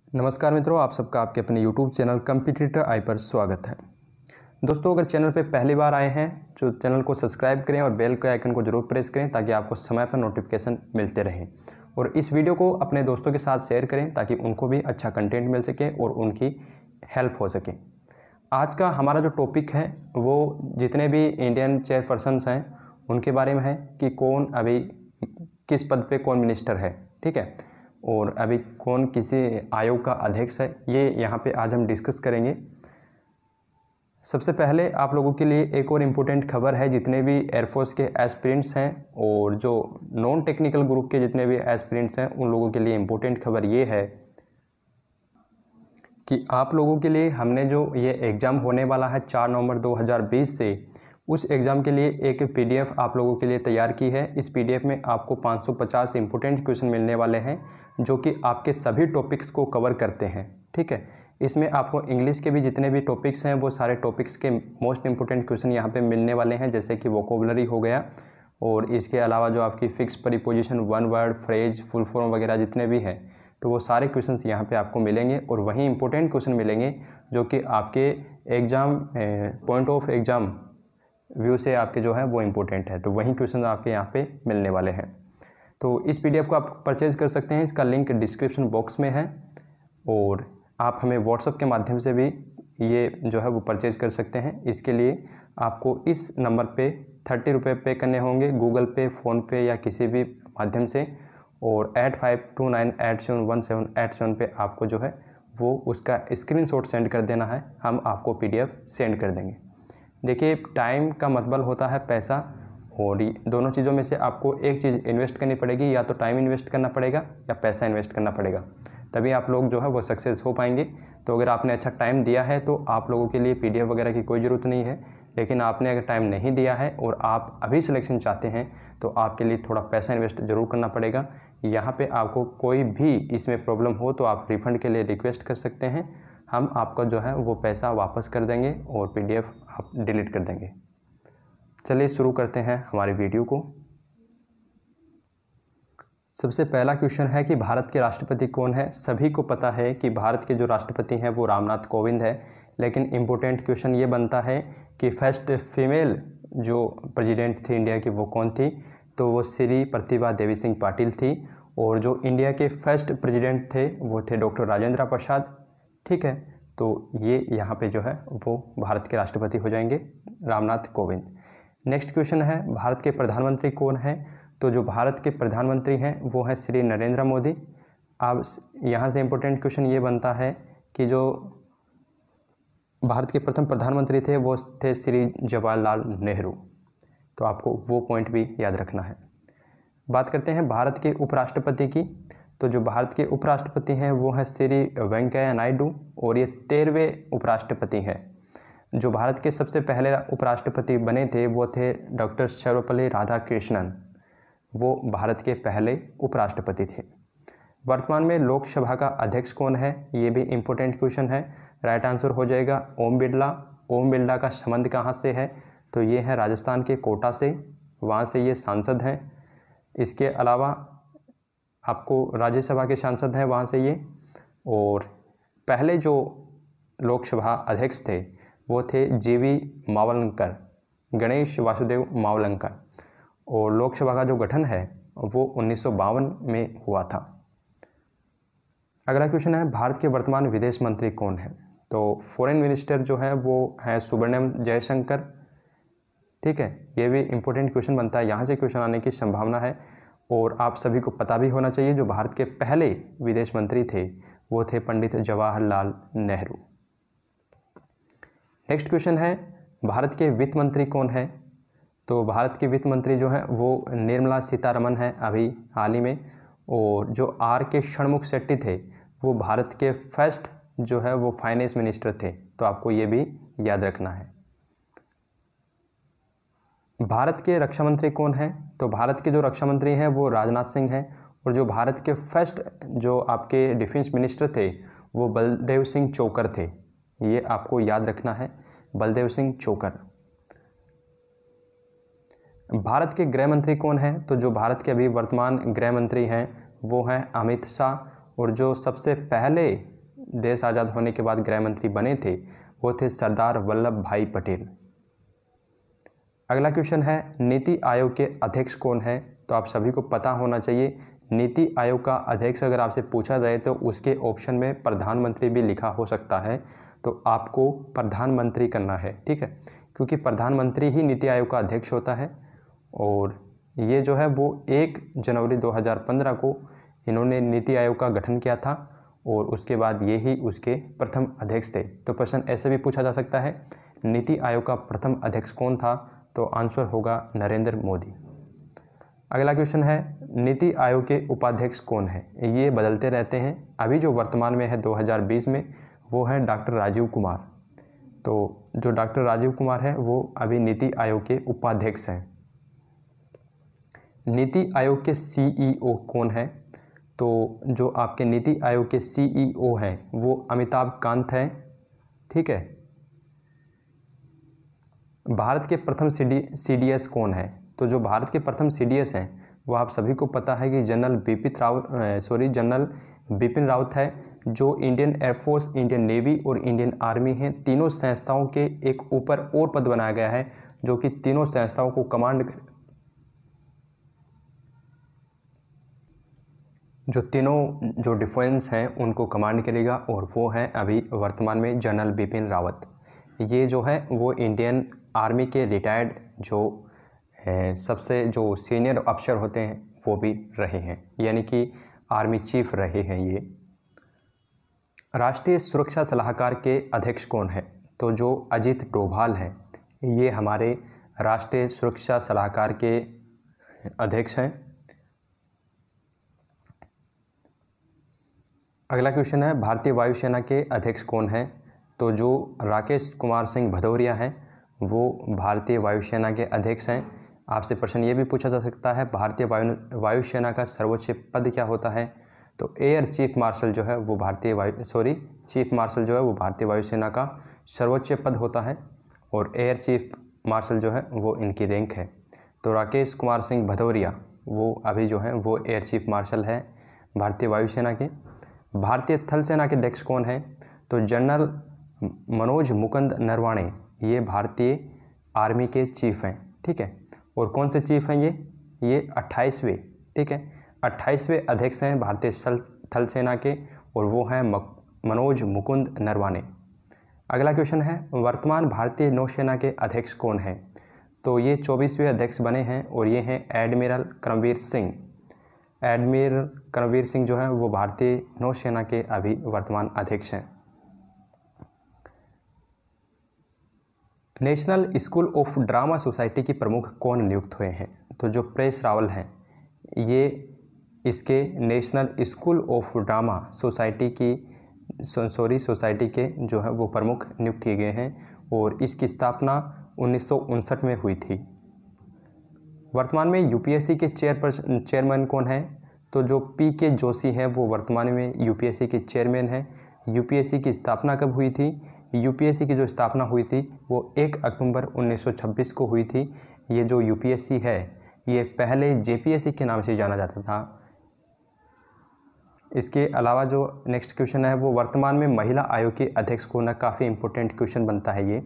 नमस्कार मित्रों, आप सबका आपके अपने YouTube चैनल कॉम्पिटिटर आई पर स्वागत है। दोस्तों, अगर चैनल पे पहली बार आए हैं तो चैनल को सब्सक्राइब करें और बेल के आइकन को जरूर प्रेस करें ताकि आपको समय पर नोटिफिकेशन मिलते रहे। और इस वीडियो को अपने दोस्तों के साथ शेयर करें ताकि उनको भी अच्छा कंटेंट मिल सके और उनकी हेल्प हो सके। आज का हमारा जो टॉपिक है वो जितने भी इंडियन चेयरपर्सन्स हैं उनके बारे में है कि कौन अभी किस पद पे कौन मिनिस्टर है, ठीक है, और अभी कौन किसी आयोग का अध्यक्ष है, ये यहाँ पे आज हम डिस्कस करेंगे। सबसे पहले आप लोगों के लिए एक और इम्पोर्टेंट खबर है। जितने भी एयरफोर्स के एस्पिरेंट्स हैं और जो नॉन टेक्निकल ग्रुप के जितने भी एस्पिरेंट्स हैं उन लोगों के लिए इम्पोर्टेंट खबर ये है कि आप लोगों के लिए हमने जो ये एग्ज़ाम होने वाला है 4 नवंबर 2020 से, उस एग्ज़ाम के लिए एक पीडीएफ आप लोगों के लिए तैयार की है। इस पीडीएफ में आपको 550 इंपॉर्टेंट क्वेश्चन मिलने वाले हैं जो कि आपके सभी टॉपिक्स को कवर करते हैं, ठीक है। इसमें आपको इंग्लिश के भी जितने भी टॉपिक्स हैं वो सारे टॉपिक्स के मोस्ट इंपॉर्टेंट क्वेश्चन यहाँ पे मिलने वाले हैं, जैसे कि वोकेबुलरी हो गया और इसके अलावा जो आपकी fix preposition, one word, phrase, full form वगैरह जितने भी हैं तो वो सारे क्वेश्चंस यहाँ पे आपको मिलेंगे। और वही इंपॉर्टेंट क्वेश्चन मिलेंगे जो कि आपके exam point of exam view से आपके जो है वो इम्पोर्टेंट है, तो वही क्वेश्चन आपके यहाँ पे मिलने वाले हैं। तो इस पीडीएफ को आप परचेज़ कर सकते हैं, इसका लिंक डिस्क्रिप्शन बॉक्स में है और आप हमें व्हाट्सएप के माध्यम से भी ये जो है वो परचेज़ कर सकते हैं। इसके लिए आपको इस नंबर पे 30 रुपये पे करने होंगे, गूगल पे, फ़ोनपे या किसी भी माध्यम से, और 8529871787 पे आपको जो है वो उसका स्क्रीनशॉट सेंड कर देना है, हम आपको पीडीएफ सेंड कर देंगे। देखिए, टाइम का मतलब होता है पैसा, और दोनों चीज़ों में से आपको एक चीज़ इन्वेस्ट करनी पड़ेगी, या तो टाइम इन्वेस्ट करना पड़ेगा या पैसा इन्वेस्ट करना पड़ेगा, तभी आप लोग जो है वो सक्सेस हो पाएंगे। तो अगर आपने अच्छा टाइम दिया है तो आप लोगों के लिए पीडीएफ वगैरह की कोई ज़रूरत नहीं है, लेकिन आपने अगर टाइम नहीं दिया है और आप अभी सिलेक्शन चाहते हैं तो आपके लिए थोड़ा पैसा इन्वेस्ट ज़रूर करना पड़ेगा। यहाँ पे आपको कोई भी इसमें प्रॉब्लम हो तो आप रिफ़ंड के लिए रिक्वेस्ट कर सकते हैं, हम आपका जो है वो पैसा वापस कर देंगे और पीडीएफ आप डिलीट कर देंगे। चलिए शुरू करते हैं हमारी वीडियो को। सबसे पहला क्वेश्चन है कि भारत के राष्ट्रपति कौन है। सभी को पता है कि भारत के जो राष्ट्रपति हैं वो रामनाथ कोविंद है, लेकिन इम्पोर्टेंट क्वेश्चन ये बनता है कि फर्स्ट फीमेल जो प्रेसिडेंट थी इंडिया की वो कौन थी, तो वो श्री प्रतिभा देवी सिंह पाटिल थी। और जो इंडिया के फर्स्ट प्रेसिडेंट थे वो थे डॉक्टर राजेंद्र प्रसाद, ठीक है। तो ये यहाँ पे जो है वो भारत के राष्ट्रपति हो जाएंगे रामनाथ कोविंद। नेक्स्ट क्वेश्चन है, भारत के प्रधानमंत्री कौन है। तो जो भारत के प्रधानमंत्री हैं वो हैं श्री नरेंद्र मोदी। अब यहाँ से इम्पोर्टेंट क्वेश्चन ये बनता है कि जो भारत के प्रथम प्रधानमंत्री थे वो थे श्री जवाहरलाल नेहरू, तो आपको वो पॉइंट भी याद रखना है। बात करते हैं भारत के उपराष्ट्रपति की। तो जो भारत के उपराष्ट्रपति हैं वो हैं श्री वेंकैया नायडू, और ये 13वें उपराष्ट्रपति हैं। जो भारत के सबसे पहले उपराष्ट्रपति बने थे वो थे डॉक्टर सर्वपल्ली राधाकृष्णन, वो भारत के पहले उपराष्ट्रपति थे। वर्तमान में लोकसभा का अध्यक्ष कौन है, ये भी इम्पोर्टेंट क्वेश्चन है। राइट आंसर हो जाएगा ओम बिरला। ओम बिरला का संबंध कहाँ से है, तो ये है राजस्थान के कोटा से, वहाँ से ये सांसद हैं। इसके अलावा आपको राज्यसभा के सांसद हैं वहाँ से ये, और पहले जो लोकसभा अध्यक्ष थे वो थे जीवी मावलंकर, गणेश वासुदेव मावलंकर, और लोकसभा का जो गठन है वो 1952 में हुआ था। अगला क्वेश्चन है, भारत के वर्तमान विदेश मंत्री कौन है। तो फॉरेन मिनिस्टर जो है वो है सुब्रमण्यम जयशंकर, ठीक है। ये भी इम्पोर्टेंट क्वेश्चन बनता है, यहाँ से क्वेश्चन आने की संभावना है और आप सभी को पता भी होना चाहिए। जो भारत के पहले विदेश मंत्री थे वो थे पंडित जवाहरलाल नेहरू। नेक्स्ट क्वेश्चन है, भारत के वित्त मंत्री कौन है। तो भारत के वित्त मंत्री जो है वो निर्मला सीतारमण है अभी हाल ही में, और जो आर के षणमुख शेट्टी थे वो भारत के फर्स्ट जो है वो फाइनेंस मिनिस्टर थे, तो आपको ये भी याद रखना है। भारत के रक्षा मंत्री कौन है। तो भारत के जो रक्षा मंत्री हैं वो राजनाथ सिंह हैं, और जो भारत के फर्स्ट जो आपके डिफेंस मिनिस्टर थे वो बलदेव सिंह चोकर थे, ये आपको याद रखना है, बलदेव सिंह चोकर। भारत के गृह मंत्री कौन है। तो जो भारत के अभी वर्तमान गृह मंत्री हैं वो हैं अमित शाह, और जो सबसे पहले देश आज़ाद होने के बाद गृह मंत्री बने थे वो थे सरदार वल्लभ भाई पटेल। अगला क्वेश्चन है नीति आयोग के अध्यक्ष कौन है? तो आप सभी को पता होना चाहिए नीति आयोग का अध्यक्ष अगर आपसे पूछा जाए तो उसके ऑप्शन में प्रधानमंत्री भी लिखा हो सकता है, तो आपको प्रधानमंत्री करना है, ठीक है, क्योंकि प्रधानमंत्री ही नीति आयोग का अध्यक्ष होता है। और ये जो है वो 1 जनवरी 2015 को इन्होंने नीति आयोग का गठन किया था और उसके बाद ये ही उसके प्रथम अध्यक्ष थे। तो प्रश्न ऐसे भी पूछा जा सकता है नीति आयोग का प्रथम अध्यक्ष कौन था? तो आंसर होगा नरेंद्र मोदी। अगला क्वेश्चन है नीति आयोग के उपाध्यक्ष कौन है? ये बदलते रहते हैं, अभी जो वर्तमान में है 2020 में वो है डॉक्टर राजीव कुमार। तो जो डॉक्टर राजीव कुमार है वो अभी नीति आयोग के उपाध्यक्ष हैं। नीति आयोग के सीईओ कौन है? तो जो आपके नीति आयोग के सीईओ हैं वो अमिताभ कांत हैं, ठीक है। भारत के प्रथम सीडीएस कौन है? तो जो भारत के प्रथम सीडीएस हैं वो आप सभी को पता है कि जनरल बिपिन रावत है, जो इंडियन एयरफोर्स, इंडियन नेवी और इंडियन आर्मी हैं, तीनों संस्थाओं के एक ऊपर और पद बनाया गया है जो कि तीनों संस्थाओं को जो डिफेंस हैं उनको कमांड करेगा और वो है अभी वर्तमान में जनरल बिपिन रावत। ये जो है वो इंडियन आर्मी के रिटायर्ड जो सबसे जो सीनियर अफसर होते हैं वो भी रहे हैं, यानी कि आर्मी चीफ रहे हैं ये। राष्ट्रीय सुरक्षा सलाहकार के अध्यक्ष कौन है? तो जो अजीत डोभाल हैं ये हमारे राष्ट्रीय सुरक्षा सलाहकार के अध्यक्ष हैं। अगला क्वेश्चन है भारतीय वायुसेना के अध्यक्ष कौन है? तो जो राकेश कुमार सिंह भदौरिया हैं वो भारतीय वायुसेना के अध्यक्ष हैं। आपसे प्रश्न ये भी पूछा जा सकता है भारतीय वायुसेना का सर्वोच्च पद क्या होता है? तो एयर चीफ मार्शल जो है वो चीफ मार्शल जो है वो भारतीय वायुसेना का सर्वोच्च पद होता है और एयर चीफ मार्शल जो है वो इनकी रैंक है। तो राकेश कुमार सिंह भदौरिया वो अभी जो है वो एयर चीफ मार्शल है भारतीय वायुसेना के। भारतीय थल सेना के अध्यक्ष कौन है? तो जनरल मनोज मुकुंद नरवाणे ये भारतीय आर्मी के चीफ हैं, ठीक है। और कौन से चीफ हैं ये 28वें, ठीक है, 28वें अध्यक्ष हैं भारतीय थल सेना के और वो हैं मनोज मुकुंद नरवाणे। अगला क्वेश्चन है वर्तमान भारतीय नौसेना के अध्यक्ष कौन है? तो ये 24वें अध्यक्ष बने हैं और ये हैं एडमिरल करमवीर सिंह। एडमिरल करमवीर सिंह जो है वो भारतीय नौसेना के अभी वर्तमान अध्यक्ष हैं। National school of drama society की प्रमुख कौन नियुक्त हुए हैं? तो जो प्रेस रावल हैं ये इसके national school of drama society के जो है वो प्रमुख नियुक्त किए गए हैं और इसकी स्थापना 1959 में हुई थी। वर्तमान में यूपीएससी के चेयरमैन कौन है? तो जो पीके जोशी हैं वो वर्तमान में यूपीएससी के चेयरमैन हैं। यूपीएससी की स्थापना कब हुई थी? यूपीएससी की जो स्थापना हुई थी वो 1 अक्टूबर 1926 को हुई थी। ये जो यूपीएससी है ये पहले जेपीएससी के नाम से जाना जाता था। इसके अलावा जो नेक्स्ट क्वेश्चन है वो वर्तमान में महिला आयोग के अध्यक्ष कौन है? काफ़ी इंपॉर्टेंट क्वेश्चन बनता है ये।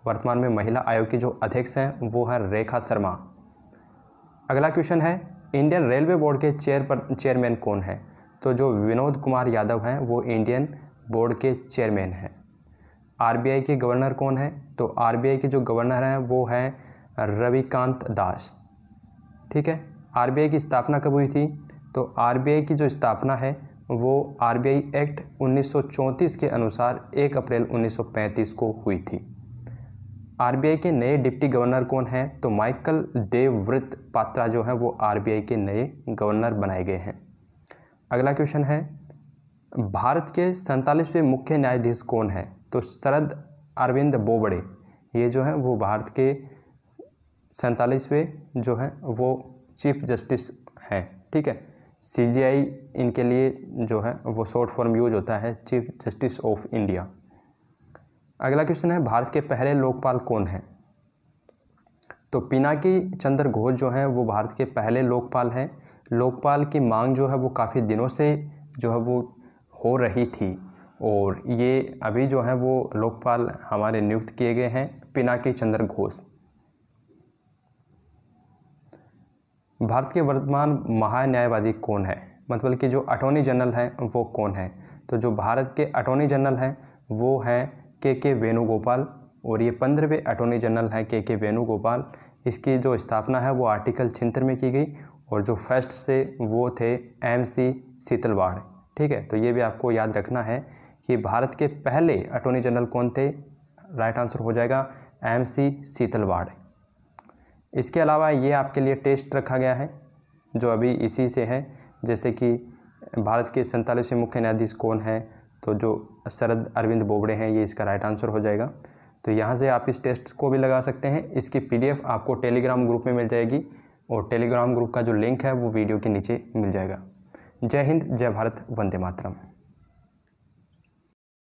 वर्तमान में महिला आयोग के जो अध्यक्ष हैं वो है रेखा शर्मा। अगला क्वेश्चन है इंडियन रेलवे बोर्ड के चेयरमैन कौन है? तो जो विनोद कुमार यादव हैं वो इंडियन बोर्ड के चेयरमैन हैं। आरबीआई के गवर्नर कौन है? तो आरबीआई के जो गवर्नर हैं वो हैं रविकांत दास, ठीक है। आरबीआई की स्थापना कब हुई थी? तो आरबीआई की जो स्थापना है वो आरबीआई एक्ट 1934 के अनुसार 1 अप्रैल 1935 को हुई थी। आरबीआई के नए डिप्टी गवर्नर कौन हैं? तो माइकल देवव्रत पात्रा जो है वो आरबीआई के नए गवर्नर बनाए गए हैं। अगला क्वेश्चन है भारत के 47वें मुख्य न्यायाधीश कौन है? तो शरद अरविंद बोबड़े ये जो है वो भारत के 47वें जो है वो चीफ जस्टिस हैं, ठीक है। सीजेआई इनके लिए जो है वो शॉर्ट फॉर्म यूज होता है, चीफ जस्टिस ऑफ इंडिया। अगला क्वेश्चन है भारत के पहले लोकपाल कौन हैं? तो पिनाकी चंद्र घोष जो है वो भारत के पहले लोकपाल हैं। लोकपाल की मांग जो है वो काफ़ी दिनों से जो है वो हो रही थी और ये अभी जो है वो लोकपाल हमारे नियुक्त किए गए हैं पिनाकी चंद्र घोष। भारत के वर्तमान महान्यायवादी कौन है, मतलब कि जो अटॉर्नी जनरल है वो कौन है। तो जो भारत के अटॉर्नी जनरल हैं वो हैं के वेणुगोपाल, और ये 15वें अटॉर्नी जनरल हैं के वेणुगोपाल। इसकी जो स्थापना है वो आर्टिकल 76 में की गई, और जो फर्स्ट से वो थे MC सीतलवाड़। ठीक है, तो ये भी आपको याद रखना है कि भारत के पहले अटॉर्नी जनरल कौन थे। राइट आंसर हो जाएगा MC सीतलवाड़। इसके अलावा ये आपके लिए टेस्ट रखा गया है जो अभी इसी से है, जैसे कि भारत के 47वें मुख्य न्यायाधीश कौन है, तो जो शरद अरविंद बोबड़े हैं, ये इसका राइट आंसर हो जाएगा। तो यहाँ से आप इस टेस्ट को भी लगा सकते हैं। इसकी PDF आपको टेलीग्राम ग्रुप में मिल जाएगी, और टेलीग्राम ग्रुप का जो लिंक है वो वीडियो के नीचे मिल जाएगा। जय हिंद, जय भारत, वंदे मातरम।